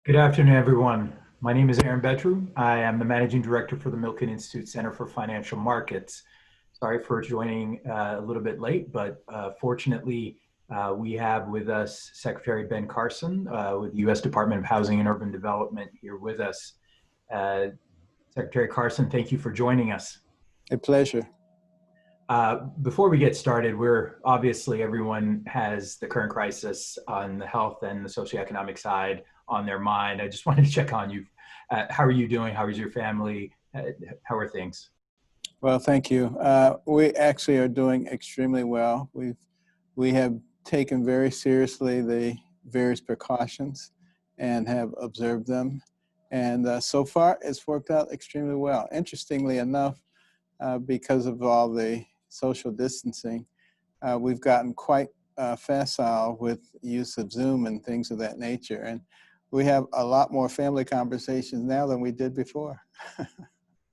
Good afternoon, everyone. My name is Aron Betru. I am the Managing Director for the Milken Institute Center for Financial Markets. Sorry for joining a little bit late, but fortunately, we have with us Secretary Ben Carson with the U.S. Department of Housing and Urban Development here with us. Uh, Secretary Carson, thank you for joining us. A pleasure. Before we get started, we're obviously everyone has the current crisis on the health and the socioeconomic side on their mind. I just wanted to check on you. How are you doing? How is your family? How are things? Well, thank you. We actually are doing extremely well. We have taken very seriously the various precautions and have observed them. And so far, it's worked out extremely well. Interestingly enough, because of all the social distancing, we've gotten quite facile with use of Zoom and things of that nature. And we have a lot more family conversations now than we did before.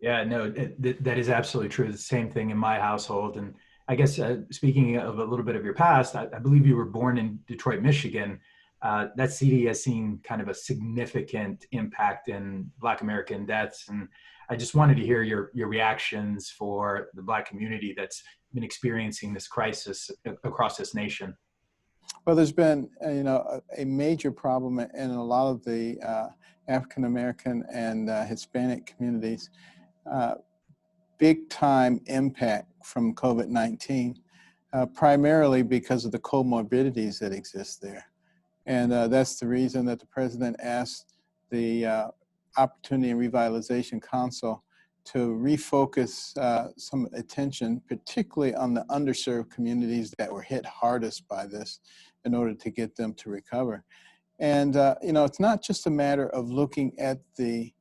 Yeah, no, that is absolutely true. The same thing in my household. And I guess speaking of a little bit of your past, I believe you were born in Detroit, Michigan. That city has seen kind of a significant impact in Black American deaths. And I just wanted to hear your reactions for the Black community that's been experiencing this crisis across this nation. Well, there's been, a major problem in a lot of the African American and Hispanic communities. Uh, Big time impact from COVID-19, primarily because of the comorbidities that exist there. And that's the reason that the president asked the Opportunity and Revitalization Council to refocus some attention, particularly on the underserved communities that were hit hardest by this in order to get them to recover. And, it's not just a matter of looking at the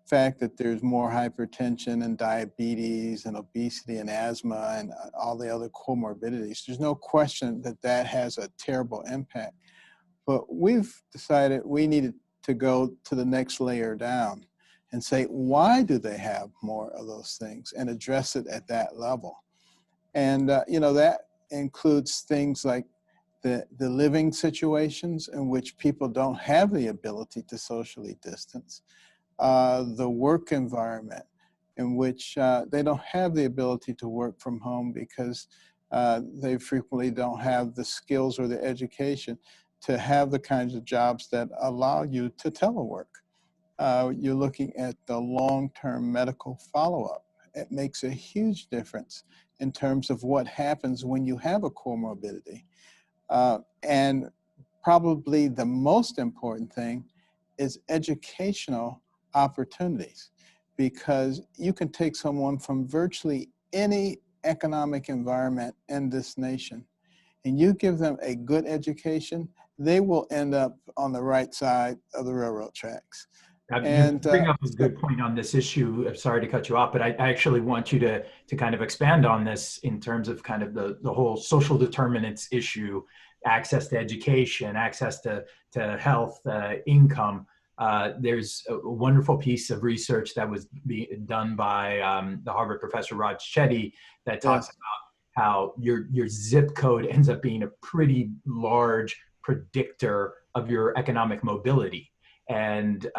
fact that there's more hypertension and diabetes and obesity and asthma and all the other comorbidities. There's no question that that has a terrible impact. But we've decided we needed to go to the next layer down and say, why do they have more of those things, and address it at that level? And, that includes things like the living situations in which people don't have the ability to socially distance, the work environment in which they don't have the ability to work from home because they frequently don't have the skills or the education to have the kinds of jobs that allow you to telework. You're looking at the long-term medical follow-up. It makes a huge difference in terms of what happens when you have a comorbidity. And probably the most important thing is educational opportunities, because you can take someone from virtually any economic environment in this nation and you give them a good education, they will end up on the right side of the railroad tracks. You And bring up a good point on this issue. I'm sorry to cut you off, but I actually want you to kind of expand on this in terms of kind of the whole social determinants issue, access to education, access to health, income. There's a wonderful piece of research that was done by the Harvard professor Raj Chetty that talks yes, about how your zip code ends up being a pretty large predictor of your economic mobility. And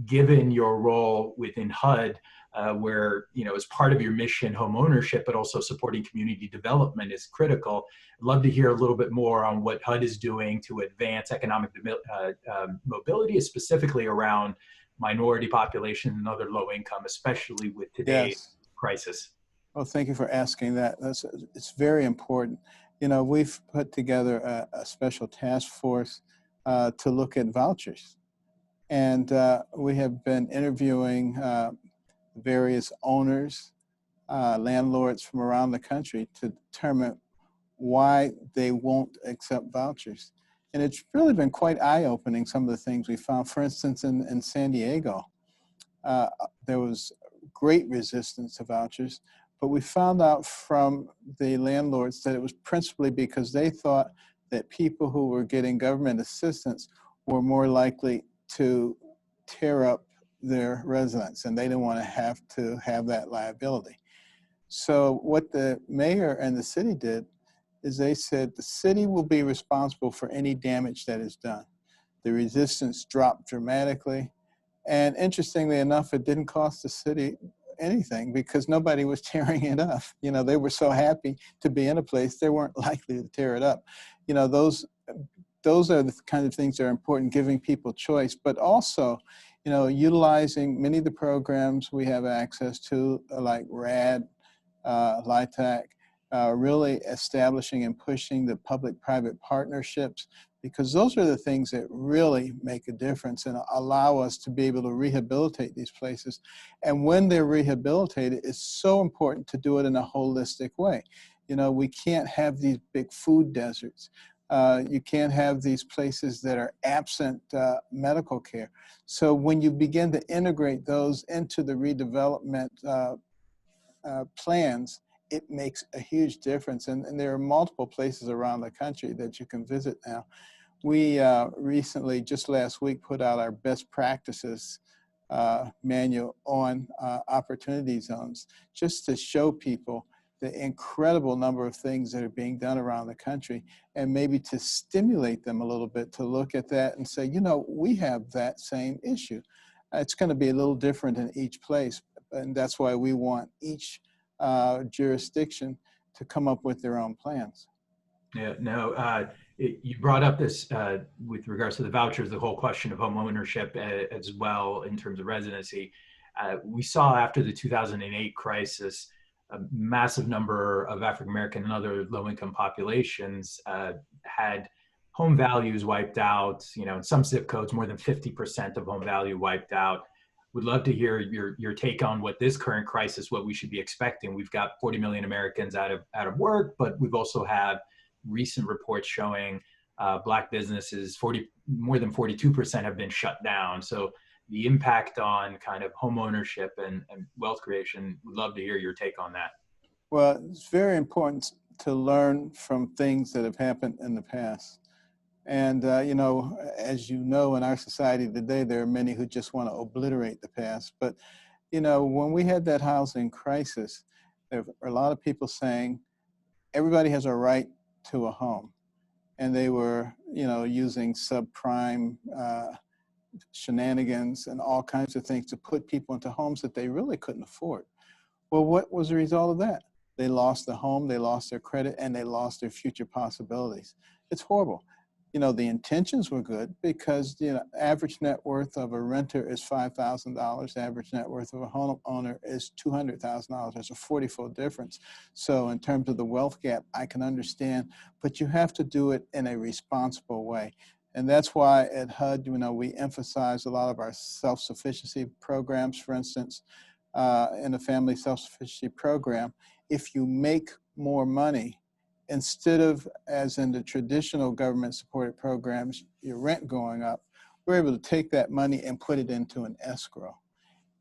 given your role within HUD, where as part of your mission, home ownership, but also supporting community development is critical. I'd love to hear a little bit more on what HUD is doing to advance economic mobility, specifically around minority populations and other low income, especially with today's yes. crisis. Well, thank you for asking that. It's very important. We've put together a special task force to look at vouchers. And we have been interviewing various owners, landlords from around the country to determine why they won't accept vouchers. And it's really been quite eye-opening, some of the things we found. For instance, in San Diego, there was great resistance to vouchers, but we found out from the landlords that it was principally because they thought that people who were getting government assistance were more likely to tear up their residence, and they didn't want to have that liability. So what the mayor and the city did is they said the city will be responsible for any damage that is done. The resistance dropped dramatically. And interestingly enough, it didn't cost the city anything because nobody was tearing it up. You know, they were so happy to be in a place, they weren't likely to tear it up. You know, those are the kind of things that are important, giving people choice, but also, you know, utilizing many of the programs we have access to, like RAD, LITAC, really establishing and pushing the public-private partnerships, because those are the things that really make a difference and allow us to be able to rehabilitate these places. And when they're rehabilitated, it's so important to do it in a holistic way. You know, we can't have these big food deserts. You can't have these places that are absent medical care. So when you begin to integrate those into the redevelopment plans, it makes a huge difference. And there are multiple places around the country that you can visit now. We recently, just last week, put out our best practices manual on opportunity zones, just to show people the incredible number of things that are being done around the country, and maybe to stimulate them a little bit to look at that and say, you know, we have that same issue. It's going to be a little different in each place, and that's why we want each jurisdiction to come up with their own plans. Yeah, no, you brought up this with regards to the vouchers, the whole question of home ownership as well in terms of residency. We saw after the 2008 crisis, a massive number of African-American and other low-income populations had home values wiped out. You know, in some zip codes, more than 50% of home value wiped out. Would love to hear your take on what this current crisis, what we should be expecting. We've got 40 million Americans out of work, but we've also had recent reports showing Black businesses, more than 42% have been shut down. So the impact on kind of home ownership and wealth creation, would love to hear your take on that. Well, it's very important to learn from things that have happened in the past. And, you know, as you know, in our society today, there are many who just want to obliterate the past. But, you know, when we had that housing crisis, there were a lot of people saying everybody has a right to a home. And they were, you know, using subprime shenanigans and all kinds of things to put people into homes that they really couldn't afford. Well, what was the result of that? They lost the home, they lost their credit, and they lost their future possibilities. It's horrible. You know, the intentions were good because, you know, average net worth of a renter is $5,000. Average net worth of a homeowner is $200,000. There's a 40-fold difference. So in terms of the wealth gap, I can understand, but you have to do it in a responsible way. And that's why at HUD, you know, we emphasize a lot of our self-sufficiency programs. For instance, in the family self-sufficiency program, if you make more money, instead of, as in the traditional government-supported programs, your rent going up, we're able to take that money and put it into an escrow.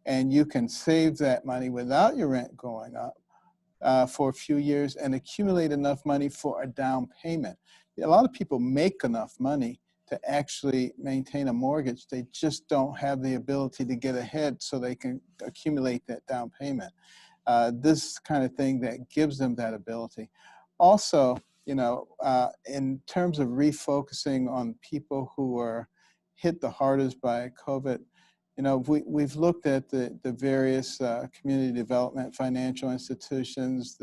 And you can save that money without your rent going up for a few years and accumulate enough money for a down payment. A lot of people make enough money to actually maintain a mortgage. They just don't have the ability to get ahead so they can accumulate that down payment. This kind of thing that gives them that ability. Also, you know, in terms of refocusing on people who are hit the hardest by COVID, you know, we've looked at the various community development financial institutions,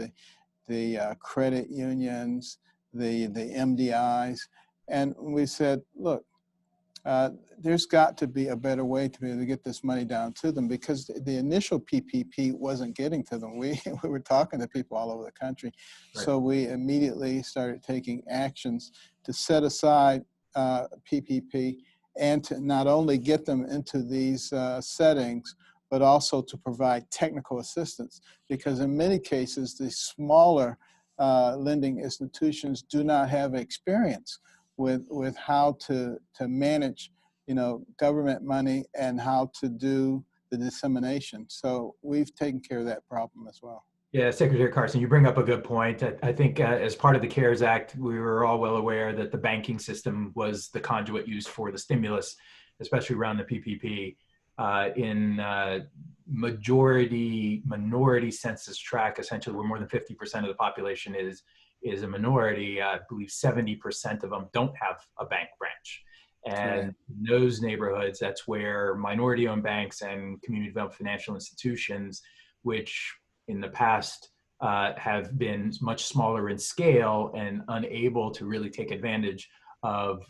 the credit unions, the MDIs, and we said, look, there's got to be a better way to be able to get this money down to them, because the initial PPP wasn't getting to them. We were talking to people all over the country. Right. So we immediately started taking actions to set aside PPP and to not only get them into these settings, but also to provide technical assistance, because in many cases, the smaller lending institutions do not have experience with how to manage, you know, government money and how to do the dissemination. So we've taken care of that problem as well. Yeah, Secretary Carson, you bring up a good point. I think as part of the CARES Act, we were all well aware that the banking system was the conduit used for the stimulus, especially around the PPP. In minority census tract, essentially where more than 50% of the population is a minority, I believe 70% of them don't have a bank branch. And Correct. in those neighborhoods, that's where minority-owned banks and community development financial institutions, which in the past have been much smaller in scale and unable to really take advantage of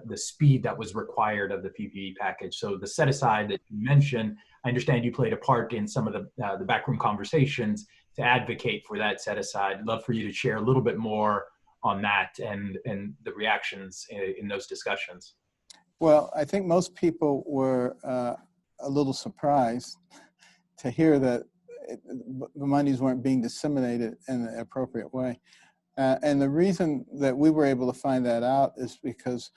the speed that was required of the PPP package. So the set aside that you mentioned, I understand you played a part in some of the backroom conversations to advocate for that set aside. I'd love for you to share a little bit more on that and the reactions in those discussions. Well, I think most people were a little surprised to hear that the monies weren't being disseminated in the appropriate way. And the reason that we were able to find that out is because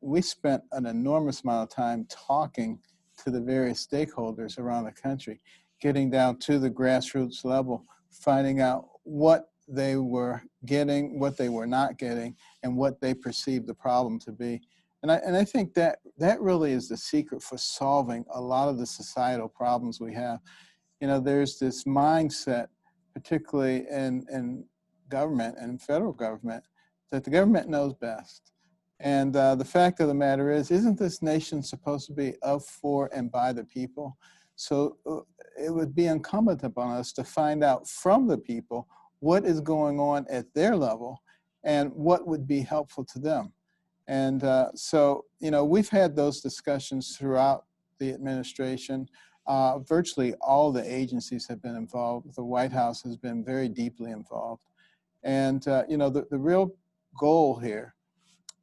we spent an enormous amount of time talking to the various stakeholders around the country, getting down to the grassroots level, finding out what they were getting, what they were not getting, and what they perceived the problem to be. And I think that really is the secret for solving a lot of the societal problems we have. You know, there's this mindset, particularly in government and federal government, that the government knows best. And the fact of the matter is, isn't this nation supposed to be of, for, and by the people? So it would be incumbent upon us to find out from the people what is going on at their level and what would be helpful to them. And so, you know, we've had those discussions throughout the administration. Virtually all the agencies have been involved. The White House has been very deeply involved. And, you know, the real goal here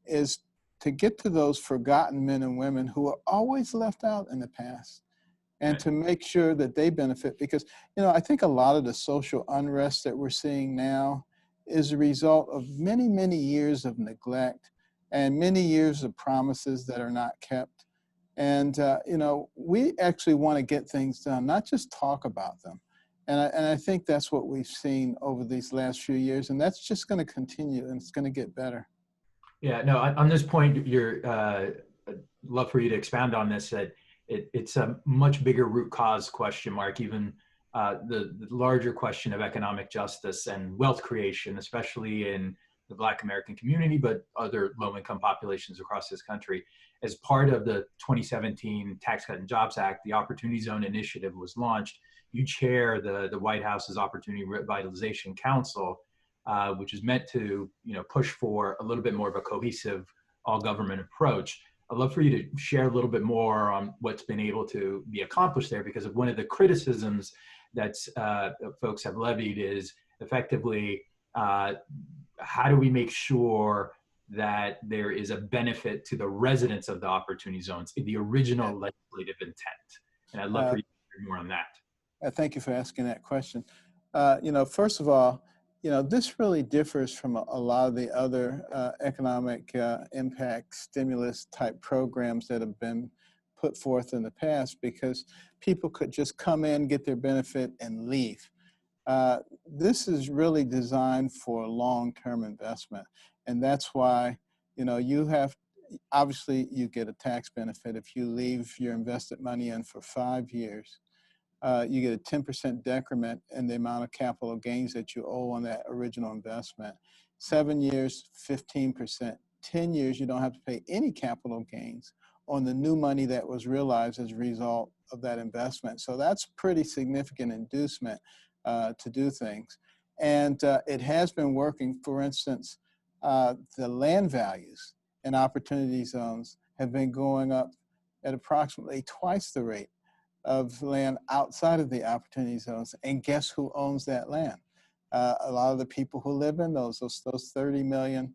is to get to those forgotten men and women who are always left out in the past and Right. to make sure that they benefit. Because, you know, I think a lot of the social unrest that we're seeing now is a result of many, many years of neglect and many years of promises that are not kept. And, you know, we actually want to get things done, not just talk about them. And I think that's what we've seen over these last few years. And that's just going to continue, and it's going to get better. Yeah, no, on this point, I'd love for you to expound on this, that it's a much bigger root cause question mark, even the larger question of economic justice and wealth creation, especially in the Black American community, but other low-income populations across this country. As part of the 2017 Tax Cut and Jobs Act, the Opportunity Zone Initiative was launched. You chair the White House's Opportunity Revitalization Council, which is meant to, push for a little bit more of a cohesive all-government approach. I'd love for you to share a little bit more on what's been able to be accomplished there, because of one of the criticisms that folks have levied is effectively, how do we make sure that there is a benefit to the residents of the opportunity zones, the original legislative intent? And I'd love for you to hear more on that. Thank you for asking that question. First of all, this really differs from a lot of the other economic impact stimulus type programs that have been put forth in the past, because people could just come in, get their benefit, and leave. This is really designed for long-term investment, and that's why you have, obviously you get a tax benefit if you leave your invested money in for 5 years. You get a 10% decrement in the amount of capital gains that you owe on that original investment. 7 years, 15%. 10 years, you don't have to pay any capital gains on the new money that was realized as a result of that investment. So that's pretty significant inducement to do things. And it has been working. For instance, the land values in opportunity zones have been going up at approximately twice the rate of land outside of the opportunity zones. And guess who owns that land? A lot of the people who live in those 30 million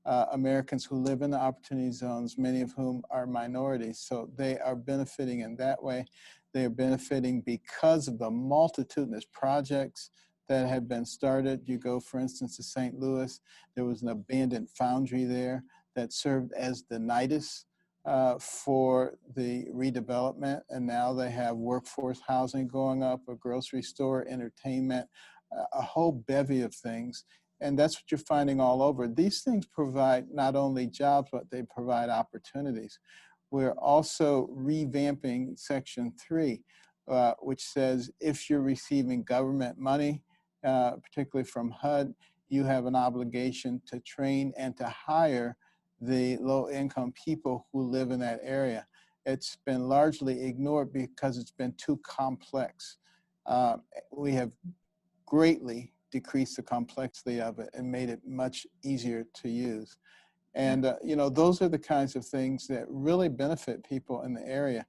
Americans who live in the opportunity zones, many of whom are minorities. So they are benefiting in that way. They are benefiting because of the multitudinous projects that have been started. You go, for instance, to St. Louis, there was an abandoned foundry there that served as the nidus for the redevelopment, and now they have workforce housing going up, a grocery store, entertainment, a whole bevy of things. And that's what you're finding all over. These things provide not only jobs, but they provide opportunities. We're also revamping Section 3, which says if you're receiving government money, particularly from HUD, you have an obligation to train and to hire the low-income people who live in that area. It's been largely ignored because it's been too complex. We have greatly decreased the complexity of it and made it much easier to use. And, you know, those are the kinds of things that really benefit people in the area.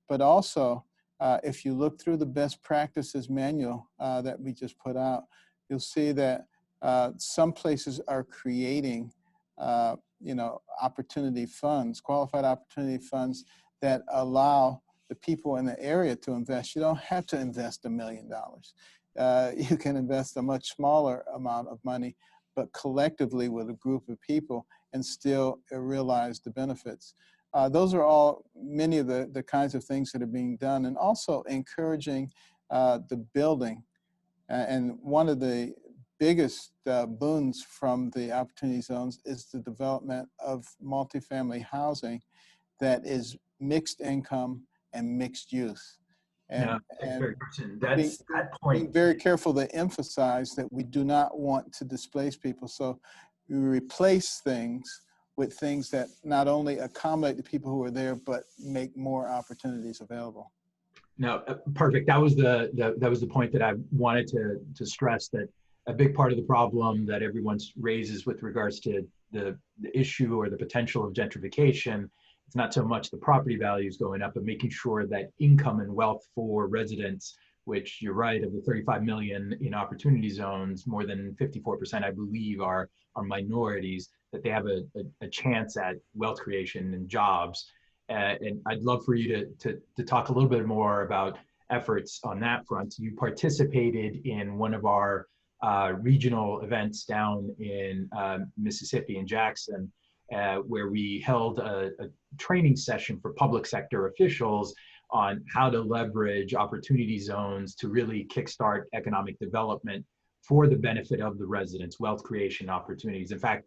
But also, if you look through the best practices manual that we just put out, you'll see that some places are creating, you know, opportunity funds, qualified opportunity funds that allow the people in the area to invest. You don't have to invest $1 million. You can invest a much smaller amount of money, but collectively with a group of people and still realize the benefits. Those are all many of the kinds of things that are being done, and also encouraging the building. And one of the biggest boons from the opportunity zones is the development of multifamily housing that is mixed income and mixed use. No, And very person. being, That's that being point. very careful to emphasize that we do not want to displace people. So we replace things with things that not only accommodate the people who are there, but make more opportunities available. No, perfect. That was the point that I wanted to stress, that a big part of the problem that everyone raises with regards to the issue or the potential of gentrification, it's not so much the property values going up, but making sure that income and wealth for residents, which you're right, of the 35 million in opportunity zones, more than 54%, I believe, are minorities, that they have a chance at wealth creation and jobs. And I'd love for you to talk a little bit more about efforts on that front. You participated in one of our regional events down in Mississippi, in Jackson, where we held a training session for public sector officials on how to leverage opportunity zones to really kickstart economic development for the benefit of the residents, wealth creation opportunities. In fact,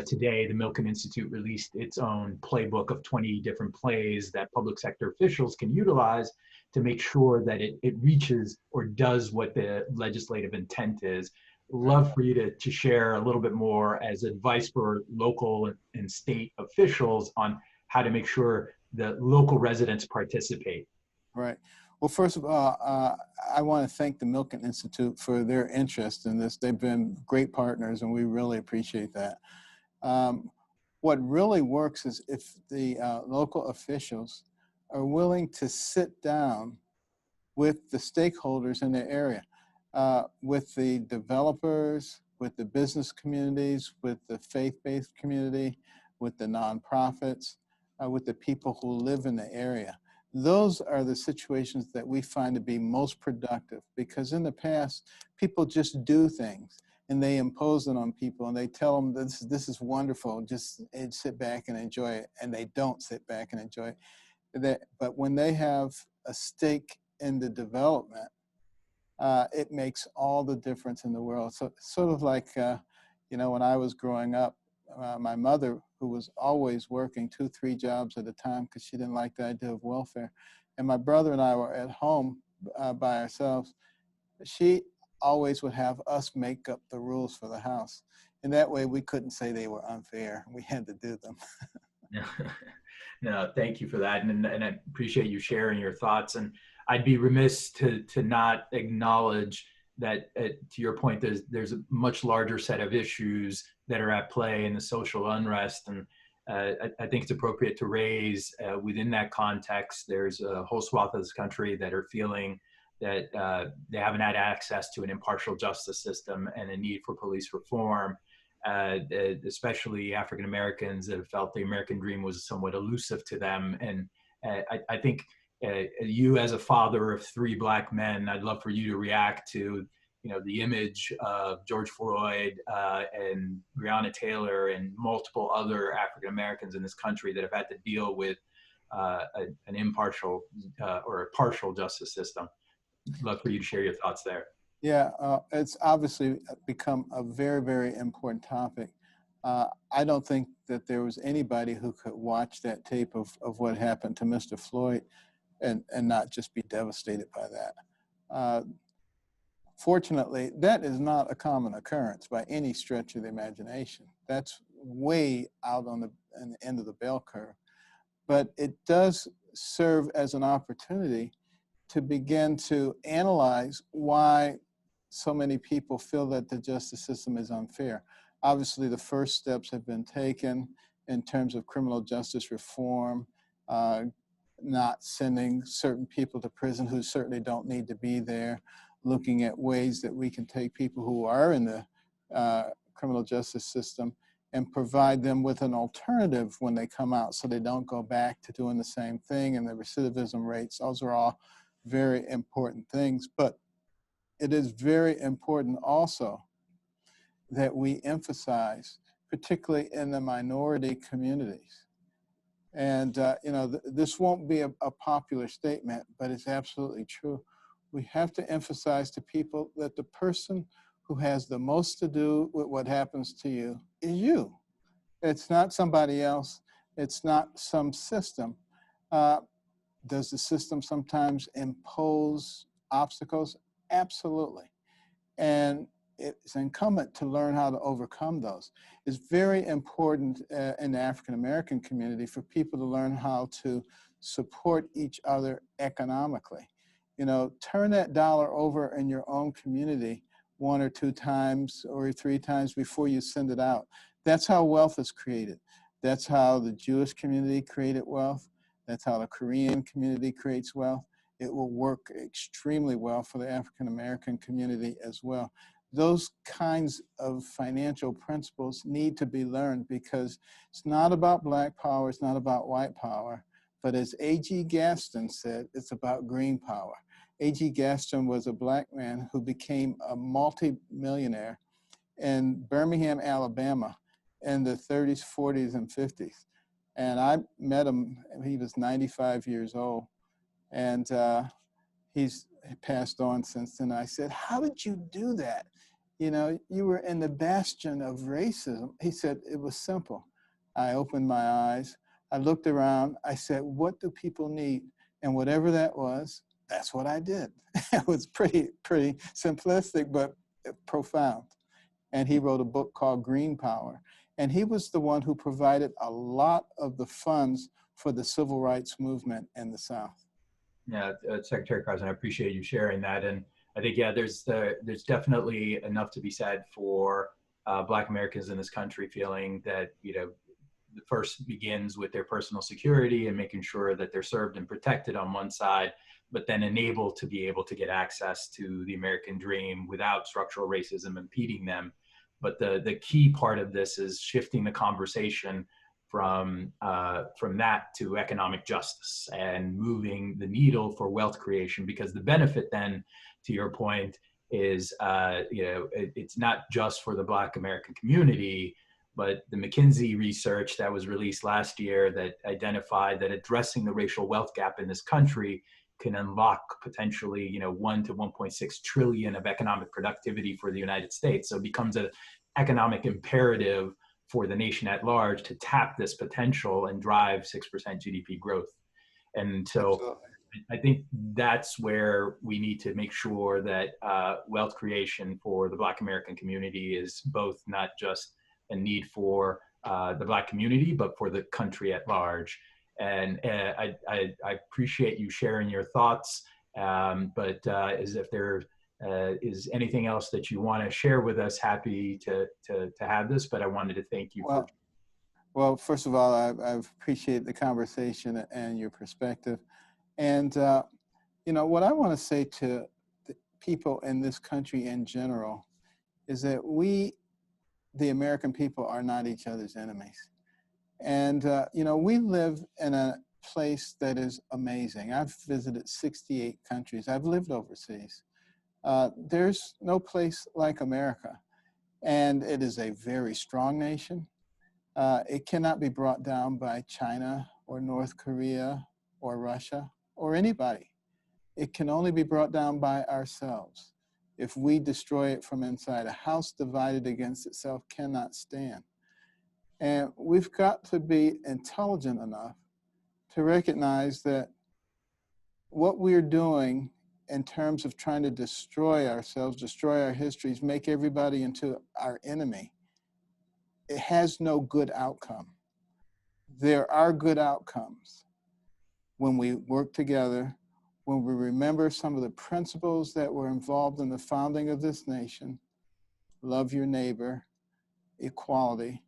today, the Milken Institute released its own playbook of 20 different plays that public sector officials can utilize to make sure that it reaches or does what the legislative intent is. Love for you to share a little bit more as advice for local and state officials on how to make sure the local residents participate. Right. Well, first of all, I want to thank the Milken Institute for their interest in this. They've been great partners, and we really appreciate that. What really works is if the local officials are willing to sit down with the stakeholders in their area, with the developers, with the business communities, with the faith-based community, with the nonprofits, with the people who live in the area. Those are the situations that we find to be most productive, because in the past, people just do things and they impose it on people and they tell them this is wonderful, just sit back and enjoy it, and they don't sit back and enjoy it. But when they have a stake in the development, it makes all the difference in the world. So sort of like, you know, when I was growing up, my mother, who was always working 2-3 jobs at a time because she didn't like the idea of welfare, and my brother and I were at home by ourselves, she always would have us make up the rules for the house. And that way we couldn't say they were unfair. We had to do them. No, thank you for that. And I appreciate you sharing your thoughts. And I'd be remiss to not acknowledge that, to your point, there's a much larger set of issues that are at play in the social unrest. And I think it's appropriate to raise within that context, there's a whole swath of this country that are feeling that they haven't had access to an impartial justice system and a need for police reform. Especially African Americans that have felt the American dream was somewhat elusive to them. And I think you, as a father of 3 Black men, I'd love for you to react to, you know, the image of George Floyd and Breonna Taylor and multiple other African Americans in this country that have had to deal with an impartial or a partial justice system. Love for you to share your thoughts there. Yeah, it's obviously become a very, very important topic. I don't think that there was anybody who could watch that tape of what happened to Mr. Floyd and not just be devastated by that. Fortunately, that is not a common occurrence by any stretch of the imagination. That's way out on the end of the bell curve. But it does serve as an opportunity to begin to analyze why so many people feel that the justice system is unfair. Obviously, the first steps have been taken in terms of criminal justice reform, not sending certain people to prison who certainly don't need to be there, looking at ways that we can take people who are in the criminal justice system and provide them with an alternative when they come out so they don't go back to doing the same thing, and the recidivism rates. Those are all very important things. But it is very important also that we emphasize, particularly in the minority communities. And this won't be a popular statement, but it's absolutely true. We have to emphasize to people that the person who has the most to do with what happens to you is you. It's not somebody else. It's not some system. Does the system sometimes impose obstacles? Absolutely. And it's incumbent to learn how to overcome those. It's very important in the African American community for people to learn how to support each other economically. You know, turn that dollar over in your own community 1 or 2 times or 3 times before you send it out. That's how wealth is created. That's how the Jewish community created wealth. That's how the Korean community creates wealth. It will work extremely well for the African American community as well. Those kinds of financial principles need to be learned, because it's not about Black power, it's not about white power, but as A.G. Gaston said, it's about green power. A.G. Gaston was a Black man who became a multi-millionaire in Birmingham, Alabama in the 30s, 40s, and 50s. And I met him, he was 95 years old. And he's passed on since then. I said, how did you do that? You know, you were in the bastion of racism. He said, it was simple. I opened my eyes. I looked around. I said, what do people need? And whatever that was, that's what I did. It was pretty simplistic, but profound. And he wrote a book called Green Power. And he was the one who provided a lot of the funds for the civil rights movement in the South. Yeah, Secretary Carson, I appreciate you sharing that. And I think, yeah, there's definitely enough to be said for Black Americans in this country feeling that, you know, the first begins with their personal security and making sure that they're served and protected on one side, but then enabled to be able to get access to the American dream without structural racism impeding them. But the key part of this is shifting the conversation from that to economic justice and moving the needle for wealth creation, because the benefit then, to your point, is it's not just for the Black American community, but the McKinsey research that was released last year that identified that addressing the racial wealth gap in this country can unlock potentially 1 to 1.6 trillion of economic productivity for the United States. So it becomes an economic imperative for the nation at large to tap this potential and drive 6% GDP growth. And so absolutely. I think that's where we need to make sure that wealth creation for the Black American community is both not just a need for the Black community, but for the country at large. And I appreciate you sharing your thoughts, but as if there is anything else that you want to share with us, happy to have this, but I wanted to thank you. Well, first of all, I appreciate the conversation and your perspective. And, what I want to say to the people in this country in general is that we, the American people, are not each other's enemies. And, we live in a place that is amazing. I've visited 68 countries. I've lived overseas. There's no place like America. And it is a very strong nation. It cannot be brought down by China or North Korea or Russia or anybody. It can only be brought down by ourselves. If we destroy it from inside, a house divided against itself cannot stand. And we've got to be intelligent enough to recognize that what we're doing in terms of trying to destroy ourselves, destroy our histories, make everybody into our enemy, it has no good outcome. There are good outcomes when we work together, when we remember some of the principles that were involved in the founding of this nation: love your neighbor, equality.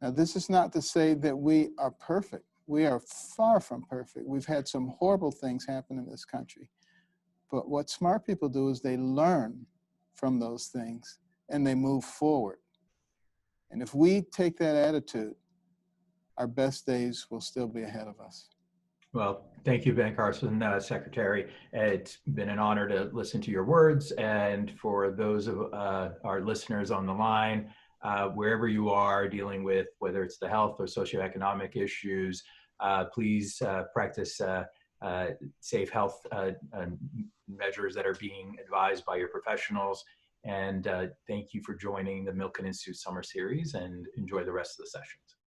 Now, this is not to say that we are perfect. We are far from perfect. We've had some horrible things happen in this country. But what smart people do is they learn from those things and they move forward. And if we take that attitude, our best days will still be ahead of us. Well, thank you, Ben Carson, Secretary. It's been an honor to listen to your words. And for those of our listeners on the line, wherever you are dealing with, whether it's the health or socioeconomic issues, please practice safe health measures that are being advised by your professionals. And thank you for joining the Milken Institute Summer Series, and enjoy the rest of the sessions.